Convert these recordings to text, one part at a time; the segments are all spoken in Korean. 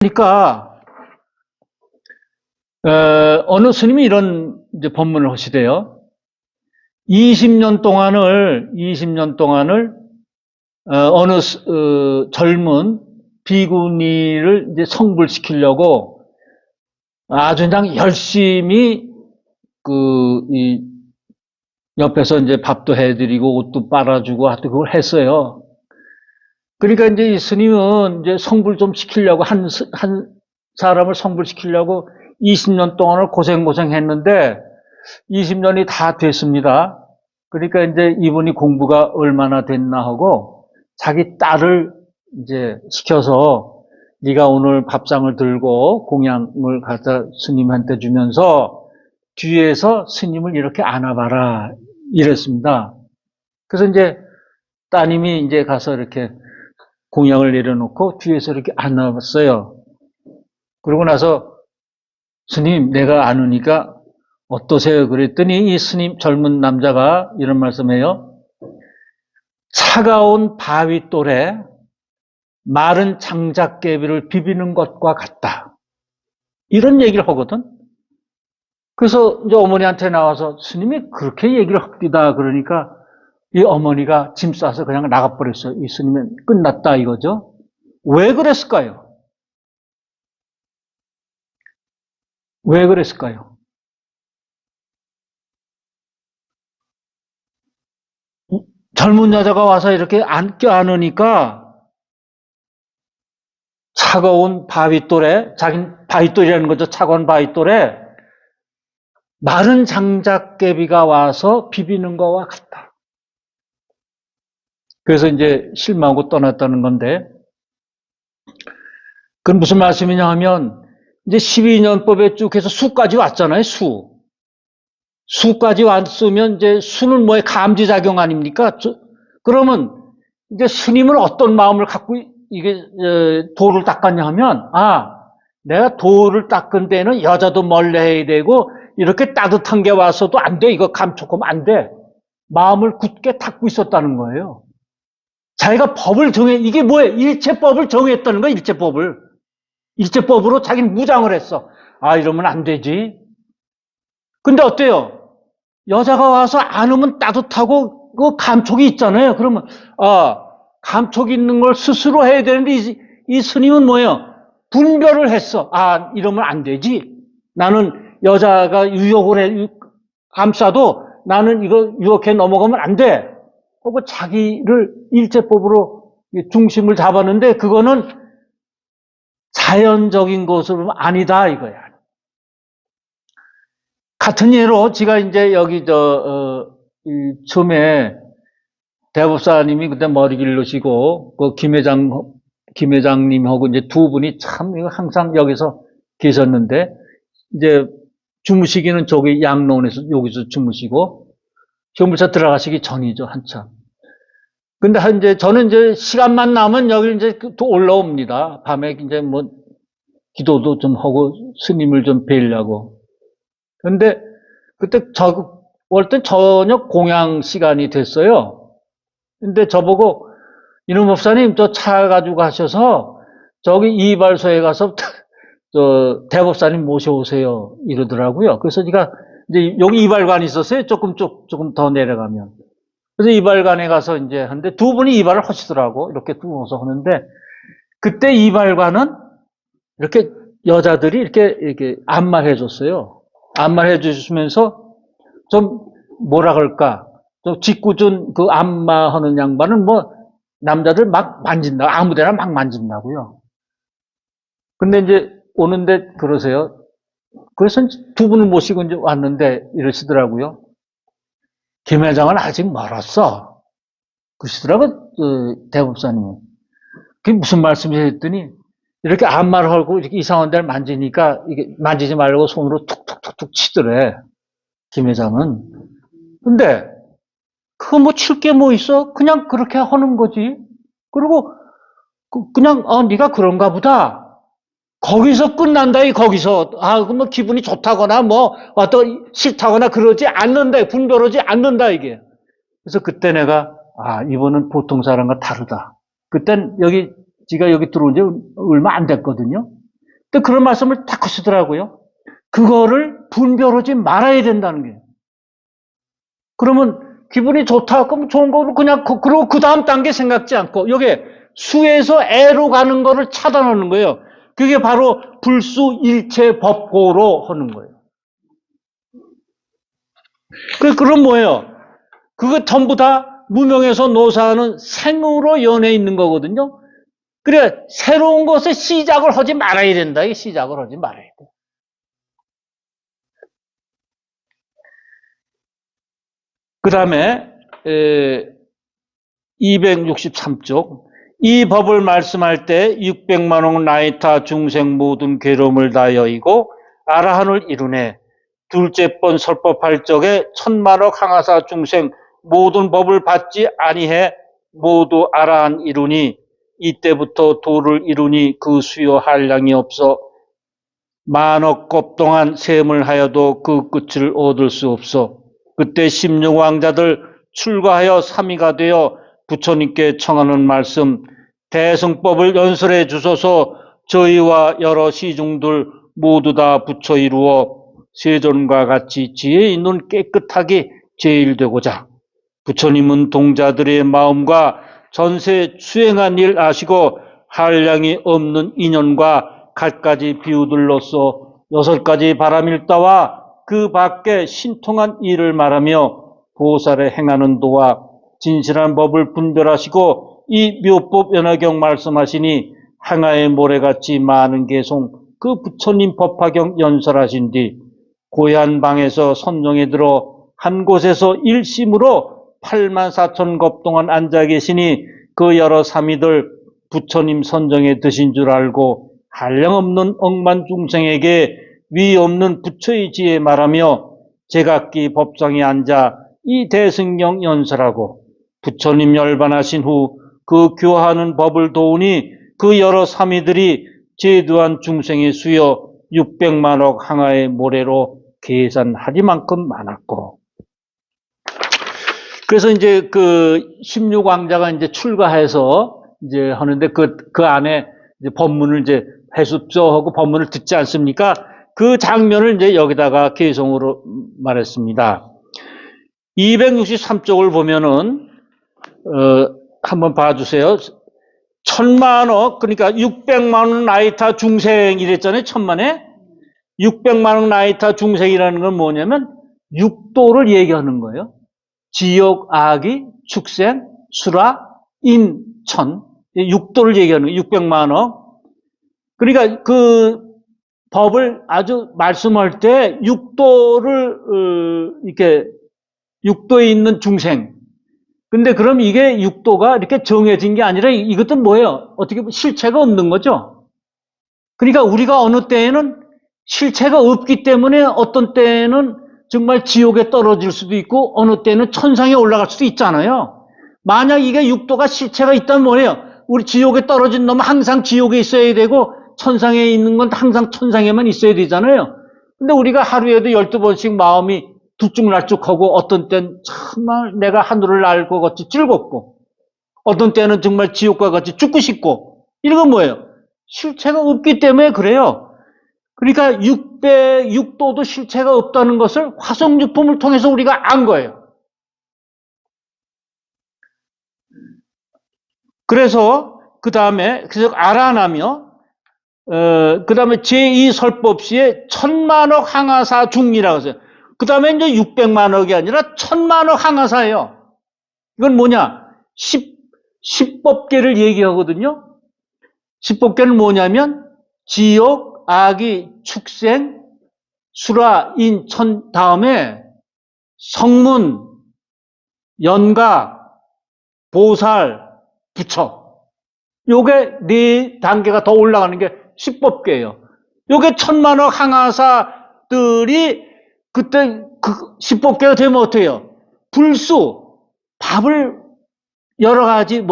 그러니까 어느 스님이 이런 이제 법문을 하시대요. 20년 동안을 어느 젊은 비구니를 이제 성불시키려고 아주 그냥 열심히 이 옆에서 이제 밥도 해드리고 옷도 빨아주고 하여튼 그걸 했어요. 그러니까 이제 이 스님은 이제 성불 좀 시키려고 한 사람을 성불시키려고 20년 동안을 고생했는데 20년이 다 됐습니다. 그러니까 이제 이분이 공부가 얼마나 됐나 하고 자기 딸을 이제 시켜서 네가 오늘 밥상을 들고 공양을 갖다 스님한테 주면서 뒤에서 스님을 이렇게 안아봐라 이랬습니다. 그래서 이제 따님이 이제 가서 이렇게 공양을 내려놓고 뒤에서 이렇게 안아봤어요. 그러고 나서 스님 내가 안으니까 어떠세요? 그랬더니 이 스님 젊은 남자가 이런 말씀해요. 차가운 바위돌에 마른 장작개비를 비비는 것과 같다. 이런 얘기를 하거든. 그래서 이제 어머니한테 나와서 스님이 그렇게 얘기를 합디다 그러니까 이 어머니가 짐 싸서 그냥 나가버렸어요. 이 스님은 끝났다 이거죠. 왜 그랬을까요? 왜 그랬을까요? 젊은 여자가 와서 이렇게 껴안으니까 차가운 바위돌에, 자긴 바위돌이라는 거죠. 차가운 바위돌에 마른 장작개비가 와서 비비는 거와 같다. 그래서 이제 실망하고 떠났다는 건데, 그건 무슨 말씀이냐 하면, 이제 12년법에 쭉 해서 수까지 왔잖아요, 수. 수까지 왔으면 이제 수는 뭐에 감지작용 아닙니까? 그러면 이제 스님은 어떤 마음을 갖고 이게 돌을 닦았냐 하면, 내가 돌을 닦은 데는 여자도 멀리해야 되고 이렇게 따뜻한 게 와서도 안 돼. 이거 감촉하면 안 돼. 마음을 굳게 닦고 있었다는 거예요. 자기가 법을 이게 뭐예요? 일체법을 정했다는 거예요. 일체법으로 자기는 무장을 했어. 이러면 안 되지. 근데 어때요? 여자가 와서 안으면 따뜻하고 그 감촉이 있잖아요. 그러면 감촉 있는 걸 스스로 해야 되는데 이 스님은 뭐예요? 분별을 했어. 이러면 안 되지. 나는 여자가 유혹을 감싸도 나는 이거 유혹해 넘어가면 안 돼. 그리고 자기를 일제법으로 중심을 잡았는데 그거는 자연적인 것으로 아니다 이거야. 같은 예로 제가 이제 여기 처음에 대법사님이 그때 머리 길르시고 그 김회장님하고 이제 두 분이 참 항상 여기서 계셨는데 이제 주무시기는 저기 양로원에서 여기서 주무시고 현물차 들어가시기 전이죠 한참. 근데 이제 저는 이제 시간만 나면 여기 이제 또 올라옵니다. 밤에 이제 뭐 기도도 좀 하고 스님을 좀 뵈려고. 근데 그때 올 때 저녁 공양 시간이 됐어요. 근데 저보고 이놈 목사님 저 차 가지고 가셔서 저기 이발소에 가서 저 대법사님 모셔오세요 이러더라고요. 그래서 제가 이제 여기 이발관이 있었어요. 조금 더 내려가면. 그래서 이발관에 가서 이제 하는데 두 분이 이발을 하시더라고. 이렇게 누워서 하는데 그때 이발관은 이렇게 여자들이 이렇게 안마해 줬어요. 안마해 주시면서 좀 뭐라 그럴까? 좀 짓궂은 그 안마하는 양반은 뭐 남자들 막 만진다. 아무데나 막 만진다고요. 근데 이제 오는데 그러세요. 그래서 두 분을 모시고 이제 왔는데 이러시더라고요. 김 회장은 아직 멀었어. 그러시더라고 대법사님은. 그게 무슨 말씀이세요 했더니 이렇게 안마를 하고 이렇게 이상한 데를 만지니까 이게 만지지 말고 손으로 툭툭툭툭 치더래. 김 회장은. 근데 그거 뭐 칠 게 뭐 있어? 그냥 그렇게 하는 거지. 그리고 그냥 네가 그런가 보다. 거기서 끝난다. 거기서 뭐 기분이 좋다거나 뭐 어떤 싫다거나 그러지 않는다. 분별하지 않는다 이게. 그래서 그때 내가 이번은 보통 사람과 다르다. 그땐 지가 여기 들어온 지 얼마 안 됐거든요. 근데 그런 말씀을 딱 하시더라고요. 그거를 분별하지 말아야 된다는 게. 그러면 기분이 좋다. 그럼 좋은 거를 그냥, 그리고 그 다음 단계 생각지 않고, 여기 수에서 애로 가는 거를 차단하는 거예요. 그게 바로 불수일체 법고로 하는 거예요. 그럼 뭐예요? 그거 전부 다 무명에서 노사하는 생으로 연해 있는 거거든요. 그래, 새로운 것에 시작을 하지 말아야 된다. 이 시작을 하지 말아야 돼. 그 다음에 263쪽 이 법을 말씀할 때 600만 원 나이타 중생 모든 괴로움을 다 여의고 아라한을 이루네. 둘째 번 설법할 적에 천만억 항하사 중생 모든 법을 받지 아니해 모두 아라한 이루니 이때부터 도를 이루니 그 수요 한량이 없어 만억 급 동안 셈을 하여도 그 끝을 얻을 수 없어. 그때 16왕자들 출가하여 삼위가 되어 부처님께 청하는 말씀 대승법을 연설해 주소서. 저희와 여러 시중들 모두 다 부처 이루어 세존과 같이 지혜 있는 깨끗하게 제일되고자. 부처님은 동자들의 마음과 전세 수행한 일 아시고 한량이 없는 인연과 갖가지 비유들로서 6가지 바람일다와 그 밖에 신통한 일을 말하며 보살의 행하는 도와 진실한 법을 분별하시고 이 묘법 연화경 말씀하시니 항아의 모래같이 많은 개송 그 부처님 법화경 연설하신 뒤 고얀 방에서 선정에 들어 한 곳에서 일심으로 84,000겁 동안 앉아 계시니 그 여러 사미들 부처님 선정에 드신 줄 알고 한량없는 억만 중생에게 위 없는 부처의 지혜 말하며 제각기 법상에 앉아 이 대승경 연설하고 부처님 열반하신 후 그 교하는 법을 도우니 그 여러 사미들이 제도한 중생의 수여 600만억 항아의 모래로 계산하리만큼 많았고. 그래서 이제 그 16왕자가 이제 출가해서 이제 하는데 그 안에 이제 법문을 이제 해습조하고 법문을 듣지 않습니까? 그 장면을 이제 여기다가 개성으로 말했습니다. 263쪽을 보면은, 한번 봐주세요. 1000만억, 그러니까 600만원 나이타 중생이랬잖아요, 천만에. 600만원 나이타 중생이라는 건 뭐냐면, 육도를 얘기하는 거예요. 지옥, 아기, 축생, 수라, 인, 천. 육도를 얘기하는 거예요, 600만억. 그러니까 그 법을 아주 말씀할 때 육도를, 이렇게, 육도에 있는 중생. 근데 그럼 이게 육도가 이렇게 정해진 게 아니라 이것도 뭐예요? 어떻게 보면 실체가 없는 거죠? 그러니까 우리가 어느 때에는 실체가 없기 때문에 어떤 때에는 정말 지옥에 떨어질 수도 있고 어느 때는 천상에 올라갈 수도 있잖아요. 만약 이게 육도가 실체가 있다면 뭐예요? 우리 지옥에 떨어진 놈은 항상 지옥에 있어야 되고 천상에 있는 건 항상 천상에만 있어야 되잖아요. 근데 우리가 하루에도 12번씩 마음이 들쭉날쭉하고 어떤 때는 정말 내가 하늘을 날 것 같이 즐겁고 어떤 때는 정말 지옥과 같이 죽고 싶고 이런 건 뭐예요? 실체가 없기 때문에 그래요. 그러니까 606도도 실체가 없다는 것을 화성유품을 통해서 우리가 안 거예요. 그래서 그 다음에 그래서 알아나며 그 다음에 제2설법시에 1000만억 항하사 중이라고 했어요. 그 다음에 이제 600만억이 아니라 1000만억 항하사예요. 이건 뭐냐? 10법계를 얘기하거든요. 10법계는 뭐냐면 지옥, 아기, 축생, 수라, 인, 천 다음에 성문, 연가, 보살, 부처. 요게 4단계가 더 올라가는 게 10법계예요. 요게 1000만억 항하사들이 그때 그 10법계가 되면 어떻게 해요? 불수, 밥을 여러 가지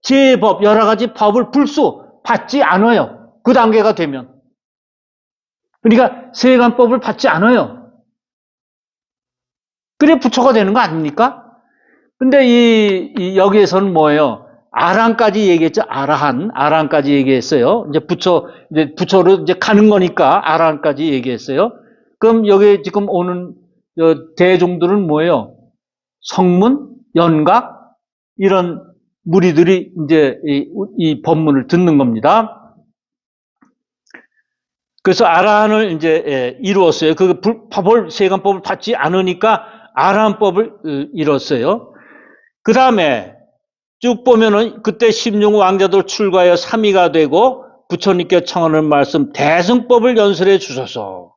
제법 여러 가지 법을 불수 받지 않아요. 그 단계가 되면. 그러니까 세간법을 받지 않아요. 그래 부처가 되는 거 아닙니까? 근데 여기에서는 뭐예요? 아란까지 얘기했죠. 아란까지 얘기했어요. 이제 부처로 이제 가는 거니까 아란까지 얘기했어요. 그럼 여기 지금 오는 대종들은 뭐예요? 성문, 연각, 이런 무리들이 이제 이 법문을 듣는 겁니다. 그래서 아라한을 이제 이루었어요. 그 세간법을 받지 않으니까 아라한법을 이뤘어요. 그 다음에 쭉 보면은 그때 16 왕자들 출가하여 3위가 되고 부처님께 청하는 말씀 대승법을 연설해 주셔서,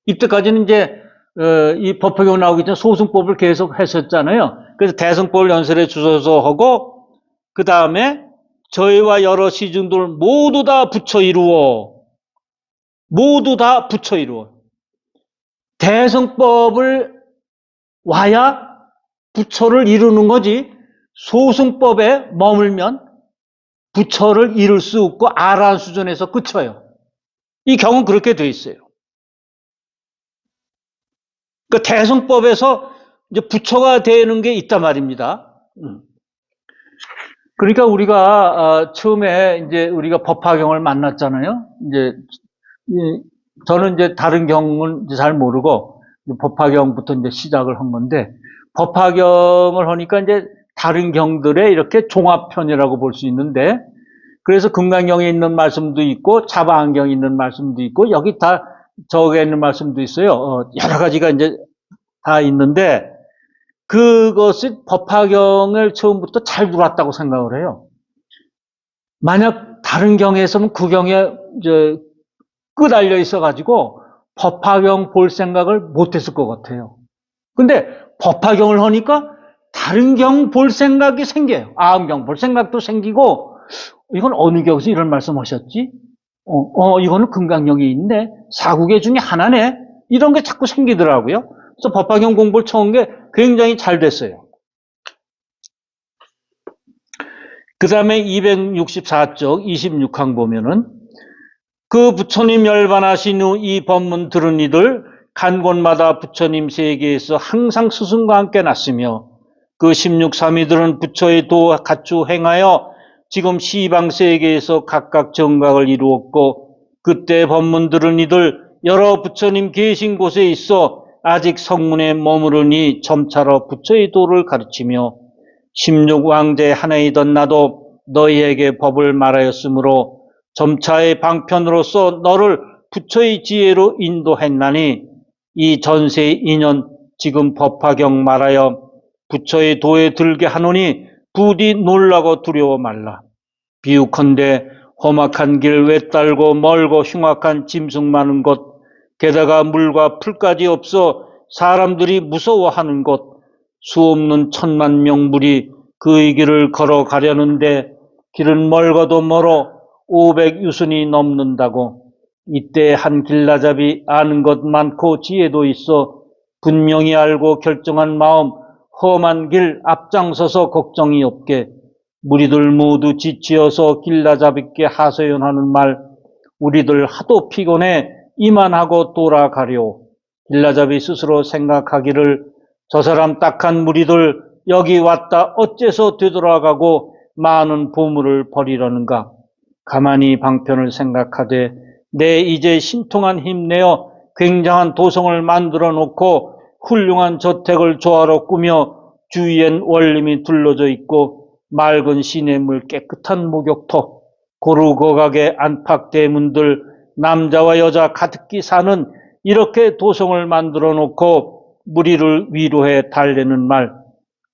이때까지는 이제 이 법화경 나오기 전에 소승법을 계속 했었잖아요. 그래서 대승법을 연설해 주셔서 하고, 그 다음에 저희와 여러 시중들 모두 다 부처 이루어, 대승법을 와야 부처를 이루는 거지, 소승법에 머물면 부처를 이룰 수 없고 아라한 수준에서 그쳐요. 이 경우는 그렇게 돼 있어요. 그 대승법에서 이제 부처가 되는 게 있단 말입니다. 그러니까 우리가 처음에 이제 우리가 법화경을 만났잖아요. 이제 저는 이제 다른 경은 잘 모르고 법화경부터 이제 시작을 한 건데, 법화경을 하니까 이제 다른 경들의 이렇게 종합편이라고 볼 수 있는데, 그래서 금강경에 있는 말씀도 있고 자바안경에 있는 말씀도 있고 여기 다 적에 있는 말씀도 있어요. 여러 가지가 이제 다 있는데, 그것이 법화경을 처음부터 잘 들어왔다고 생각을 해요. 만약 다른 경에서는 그 경에 끄달려 있어가지고 법화경 볼 생각을 못했을 것 같아요. 근데 법화경을 하니까 다른 경 볼 생각이 생겨요. 아음경 볼 생각도 생기고, 이건 어느 경에서 이런 말씀 하셨지? 이거는 금강경에 있네. 사국의 중에 하나네. 이런 게 자꾸 생기더라고요. 그래서 법화경 공부를 처음 게 굉장히 잘 됐어요. 그 다음에 264쪽 26항 보면은, 그 부처님 열반하신 후 이 법문 들은 이들 간 곳마다 부처님 세계에서 항상 스승과 함께 났으며, 그 16사미들은 부처의 도 갖추 행하여 지금 시방세계에서 각각 정각을 이루었고, 그때 법문 들은 이들 여러 부처님 계신 곳에 있어 아직 성문에 머무르니 점차로 부처의 도를 가르치며, 16왕제 하나이던 나도 너희에게 법을 말하였으므로 점차의 방편으로서 너를 부처의 지혜로 인도했나니, 이 전세의 인연 지금 법화경 말하여 부처의 도에 들게 하노니 부디 놀라고 두려워 말라. 비유컨대 험악한 길 외딸고 멀고 흉악한 짐승 많은 곳, 게다가 물과 풀까지 없어 사람들이 무서워하는 곳, 수없는 천만 명물이 그의 길을 걸어가려는데 길은 멀고도 멀어 500유순이 넘는다고. 이때 한 길라잡이 아는 것 많고 지혜도 있어 분명히 알고 결정한 마음 험한 길 앞장서서 걱정이 없게 무리들 모두 지치어서 길라잡이께 하소연하는 말, 우리들 하도 피곤해 이만하고 돌아가려. 길라잡이 스스로 생각하기를 저 사람 딱한 무리들 여기 왔다 어째서 되돌아가고 많은 보물을 버리려는가. 가만히 방편을 생각하되 내 이제 신통한 힘내어 굉장한 도성을 만들어 놓고 훌륭한 저택을 조화로 꾸며 주위엔 원림이 둘러져 있고 맑은 시냇물 깨끗한 목욕터, 고루고각의 안팎대문들, 남자와 여자 가득히 사는 이렇게 도성을 만들어 놓고 무리를 위로해 달래는 말,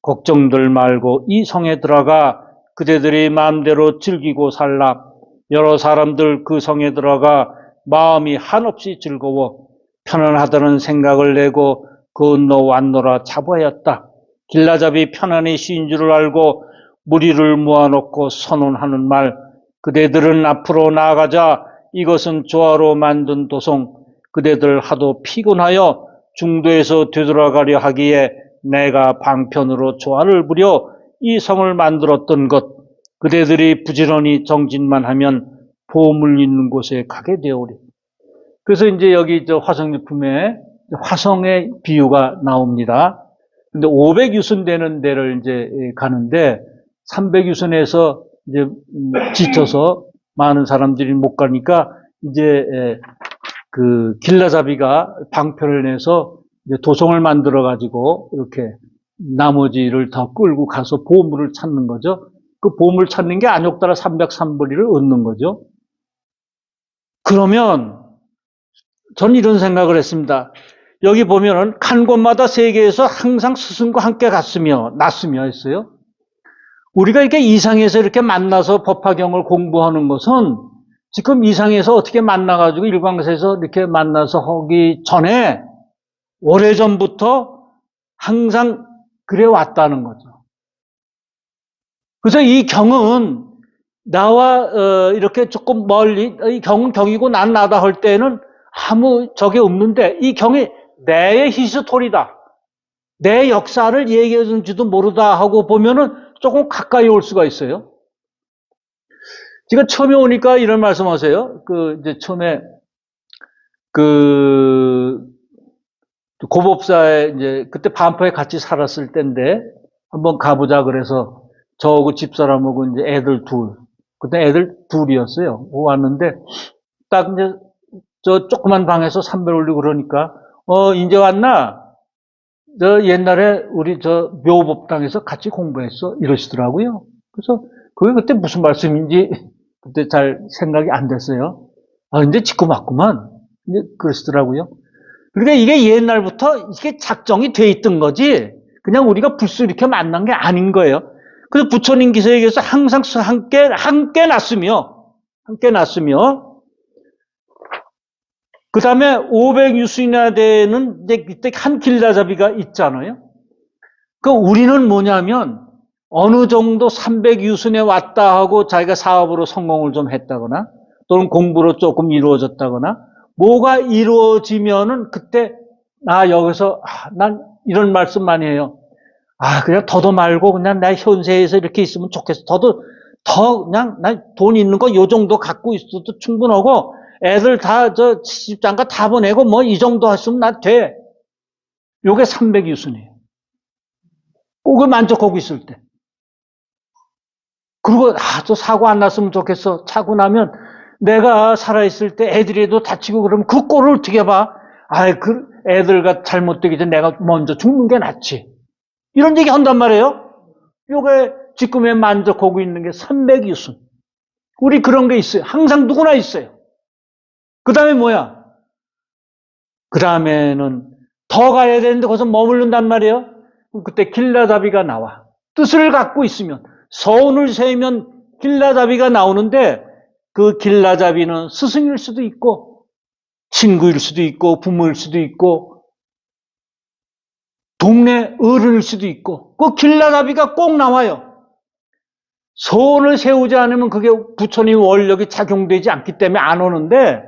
걱정들 말고 이 성에 들어가 그대들이 마음대로 즐기고 살라. 여러 사람들 그 성에 들어가 마음이 한없이 즐거워 편안하다는 생각을 내고 건너 왔노라 자부하였다. 길라잡이 편안히 쉬인 줄을 알고 무리를 모아놓고 선언하는 말, 그대들은 앞으로 나아가자. 이것은 조화로 만든 도성, 그대들 하도 피곤하여 중도에서 되돌아가려 하기에 내가 방편으로 조화를 부려 이 성을 만들었던 것, 그대들이 부지런히 정진만 하면 보물 있는 곳에 가게 되오리. 그래서 이제 여기 화성유품에 화성의 비유가 나옵니다. 근데 500유순 되는 데를 이제 가는데 300유순에서 이제 지쳐서 많은 사람들이 못 가니까 이제 그 길라잡이가 방편을 내서 이제 도성을 만들어 가지고 이렇게 나머지를 더 끌고 가서 보물을 찾는 거죠. 그 보물 찾는 게 안욕따라 303보리를 얻는 거죠. 그러면 전 이런 생각을 했습니다. 여기 보면은 간 곳마다 세계에서 항상 스승과 함께 갔으며 났으며 했어요. 우리가 이렇게 이상에서 이렇게 만나서 법화경을 공부하는 것은 지금 이상에서 어떻게 만나가지고 일광사에서 이렇게 만나서 하기 전에 오래전부터 항상 그래 왔다는 거죠. 그래서 이 경은 나와 이렇게 조금 멀리 이 경은 경이고 난 나다 할 때는 아무 적이 없는데 이 경이 내 히스토리다. 내 역사를 얘기해 준지도 모르다 하고 보면은 조금 가까이 올 수가 있어요. 제가 처음에 오니까 이런 말씀 하세요. 이제 처음에 고법사에 이제 그때 반포에 같이 살았을 때인데 한번 가보자 그래서 저하고 집사람하고 이제 애들 둘. 그때 애들 둘이었어요. 왔는데 딱 이제 저 조그만 방에서 담배 올리고 그러니까 이제 왔나? 저 옛날에 우리 저 묘법당에서 같이 공부했어 이러시더라고요. 그래서 그게 그때 무슨 말씀인지 그때 잘 생각이 안 됐어요. 근데 짓고 맞구만. 이제 그러시더라고요. 그러니까 이게 옛날부터 이게 작정이 돼 있던 거지 그냥 우리가 불쑥 이렇게 만난 게 아닌 거예요. 그래서 부처님 기서에게서 항상 함께 났으며 그 다음에 500유순이나 되는 이때 한 길라잡이가 있잖아요. 우리는 뭐냐면 어느 정도 300유순에 왔다 하고 자기가 사업으로 성공을 좀 했다거나 또는 공부로 조금 이루어졌다거나 뭐가 이루어지면은 그때 여기서 난 이런 말씀 많이 해요. 그냥 더도 말고 그냥 나 현세에서 이렇게 있으면 좋겠어. 더 그냥 나 돈 있는 거 요 정도 갖고 있어도 충분하고 애들 다 저 시집장가 다 보내고 뭐 이 정도 했으면 나 돼. 요게 300유순이에요. 그걸 만족하고 있을 때. 그리고 저 사고 안 났으면 좋겠어. 차고 나면 내가 살아있을 때 애들이라도 다치고 그러면 그 꼴을 어떻게 봐? 그 애들과 잘못되기 전에 내가 먼저 죽는 게 낫지. 이런 얘기 한단 말이에요. 요게 지금에 만족하고 있는 게 300유순. 우리 그런 게 있어요. 항상 누구나 있어요. 그 다음에 뭐야? 그 다음에는 더 가야 되는데 거기서 머무른단 말이에요. 그때 길라잡이가 나와. 뜻을 갖고 있으면 서운을 세우면 길라잡이가 나오는데 그 길라잡이는 스승일 수도 있고 친구일 수도 있고 부모일 수도 있고 동네 어른일 수도 있고 그 길라잡이가 꼭 나와요. 서운을 세우지 않으면 그게 부처님 원력이 작용되지 않기 때문에 안 오는데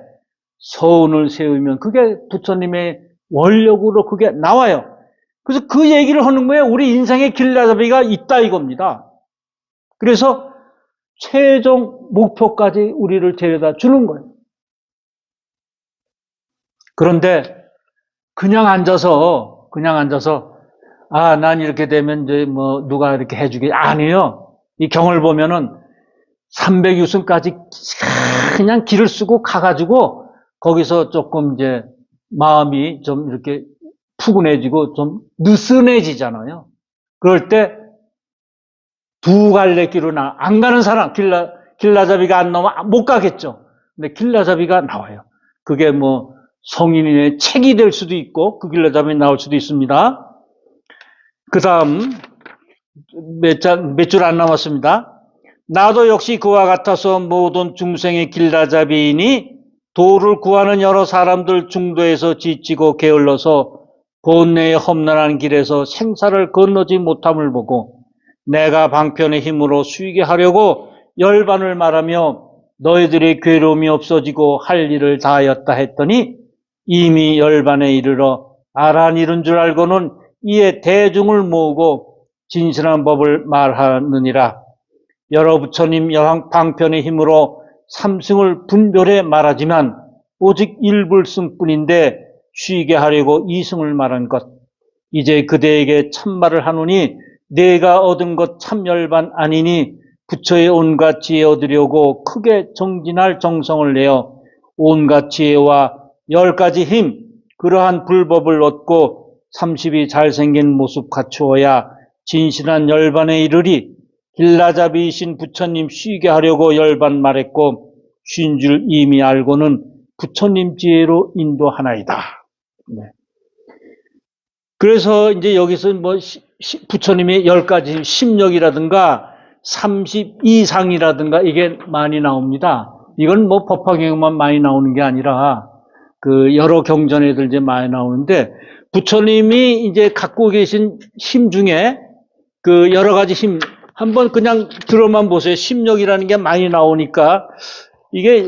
서운을 세우면 그게 부처님의 원력으로 그게 나와요. 그래서 그 얘기를 하는 거예요. 우리 인생에 길라잡이가 있다 이겁니다. 그래서 최종 목표까지 우리를 데려다 주는 거예요. 그런데 그냥 앉아서 난 이렇게 되면 이제 뭐 누가 이렇게 해주게 아니에요. 이 경을 보면은 300유순까지 그냥 길을 쓰고 가가지고 거기서 조금 이제 마음이 좀 이렇게 푸근해지고 좀 느슨해지잖아요. 그럴 때 두 갈래 길로 안 가는 사람, 길라잡이가 안 나오면 못 가겠죠. 근데 길라잡이가 나와요. 그게 뭐 성인의 책이 될 수도 있고 그 길라잡이 나올 수도 있습니다. 그 다음 몇 줄 안 남았습니다. 나도 역시 그와 같아서 모든 중생의 길라잡이이니 도를 구하는 여러 사람들 중도에서 지치고 게을러서 본래의 험난한 길에서 생사를 건너지 못함을 보고 내가 방편의 힘으로 수익에 하려고 열반을 말하며 너희들의 괴로움이 없어지고 할 일을 다하였다 했더니 이미 열반에 이르러 아란 이룬 줄 알고는 이에 대중을 모으고 진실한 법을 말하느니라. 여러 부처님 여왕 방편의 힘으로 삼승을 분별해 말하지만 오직 일불승뿐인데 쉬게 하려고 이승을 말한 것. 이제 그대에게 참말을 하노니 내가 얻은 것 참열반 아니니 부처의 온갖 지혜 얻으려고 크게 정진할 정성을 내어 온갖 지혜와 10가지 힘, 그러한 불법을 얻고 30이 잘생긴 모습 갖추어야 진실한 열반에 이르리. 길라잡이이신 부처님 쉬게 하려고 열반 말했고 쉰 줄 이미 알고는 부처님 지혜로 인도하나이다. 네. 그래서 이제 여기서 뭐 부처님의 10가지 심력이라든가 32상이라든가 이게 많이 나옵니다. 이건 뭐 법화경에만 많이 나오는 게 아니라 그 여러 경전에들 이제 많이 나오는데 부처님이 이제 갖고 계신 힘 중에 그 여러 가지 힘 한번 그냥 들어만 보세요. 심력이라는 게 많이 나오니까 이게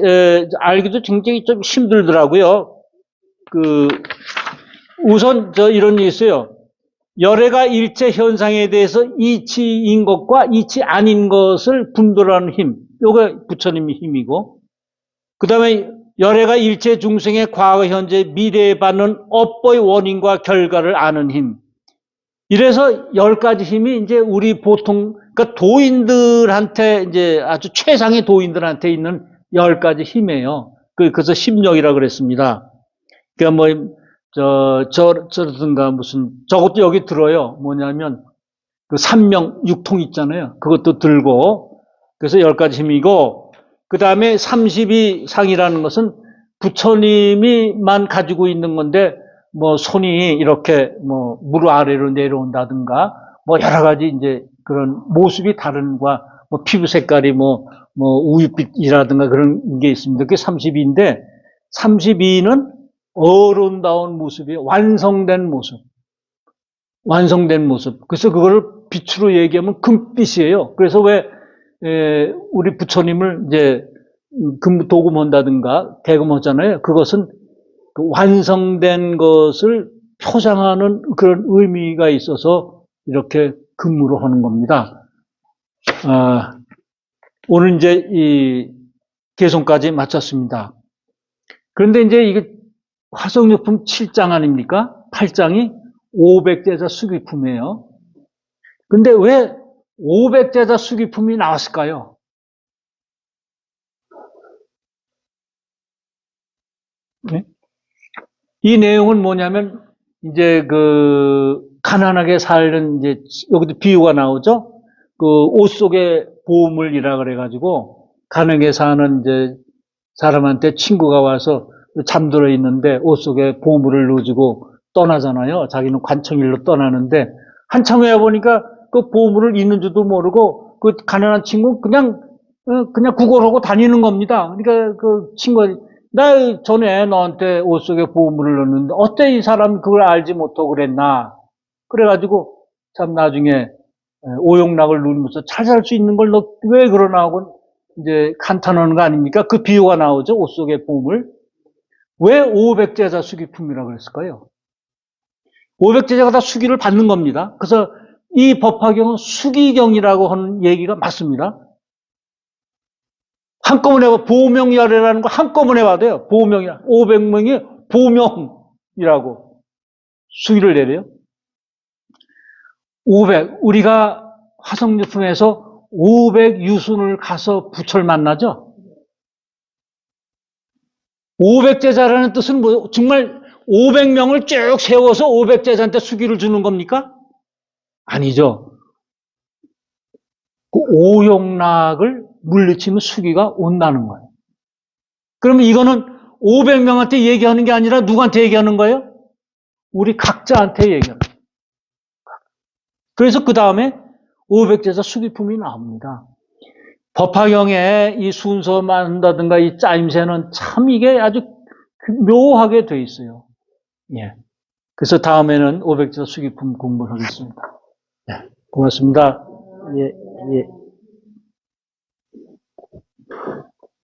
알기도 굉장히 좀 힘들더라고요. 그 우선 이런 게 있어요. 열애가 일체 현상에 대해서 이치인 것과 이치 아닌 것을 분별하는 힘. 요게 부처님의 힘이고, 그 다음에 열애가 일체 중생의 과거, 현재, 미래에 받는 업보의 원인과 결과를 아는 힘. 이래서 10가지 힘이 이제 우리 보통, 그러니까 도인들한테 이제 아주 최상의 도인들한테 있는 10가지 힘이에요. 그래서 심력이라고 그랬습니다. 그러니까 뭐, 저라든가 무슨, 저것도 여기 들어요. 뭐냐면, 그 삼명, 육통 있잖아요. 그것도 들고, 그래서 10가지 힘이고, 그 다음에 32상이라는 것은 부처님이만 가지고 있는 건데, 뭐, 손이 이렇게 뭐, 무릎 아래로 내려온다든가, 뭐, 여러 가지 이제 그런 모습이 다른 과, 뭐, 피부 색깔이 뭐, 우윳빛이라든가 그런 게 있습니다. 그게 32인데, 32는 어른다운 모습이 완성된 모습. 완성된 모습. 그래서 그거를 빛으로 얘기하면 금빛이에요. 그래서 왜, 우리 부처님을 이제 도금한다든가 대금하잖아요. 그것은 그 완성된 것을 표상하는 그런 의미가 있어서 이렇게 금으로 하는 겁니다. 오늘 이제 이 개송까지 마쳤습니다. 그런데 이제 이게 화성유품 7장 아닙니까? 8장이 500제자 수기품이에요. 근데 왜 500제자 수기품이 나왔을까요? 네? 이 내용은 뭐냐면, 이제 가난하게 살는, 이제, 여기도 비유가 나오죠? 옷 속에 보물이라 그래가지고, 가난하게 사는 이제 사람한테 친구가 와서 잠들어 있는데 옷 속에 보물을 넣어주고 떠나잖아요. 자기는 관청일로 떠나는데 한참 후에 보니까 그 보물을 있는 줄도 모르고 그 가난한 친구 그냥 구걸하고 다니는 겁니다. 그러니까 그 친구가 나 전에 너한테 옷 속에 보물을 넣었는데 어때 이 사람이 그걸 알지 못하고 그랬나. 그래가지고 참 나중에 오용락을 누리면서 찾아갈 수 있는 걸 너 왜 그러나 하고 이제 간탄하는 거 아닙니까? 그 비유가 나오죠. 옷 속의 보물. 왜 500제자 수기품이라고 그랬을까요? 500제자가 다 수기를 받는 겁니다. 그래서 이 법화경은 수기경이라고 하는 얘기가 맞습니다. 한꺼번에 보명열애라는 거 한꺼번에 받아요. 보명이라 500명이 보명이라고 수기를 내려요. 500 우리가 화성유품에서 500유순을 가서 부처를 만나죠. 500제자라는 뜻은 뭐 정말 500명을 쭉 세워서 500제자한테 수기를 주는 겁니까? 아니죠. 그 오용락을 물리치면 수기가 온다는 거예요. 그러면 이거는 500명한테 얘기하는 게 아니라 누구한테 얘기하는 거예요? 우리 각자한테 얘기하는 거예요. 그래서 그 다음에 500제자 수기품이 나옵니다. 법화경에 이 순서만 한다든가 이 짜임새는 참 이게 아주 묘하게 돼 있어요. 예. 그래서 다음에는 500제자 수기품 공부를 하겠습니다. 예. 고맙습니다. 예, 예.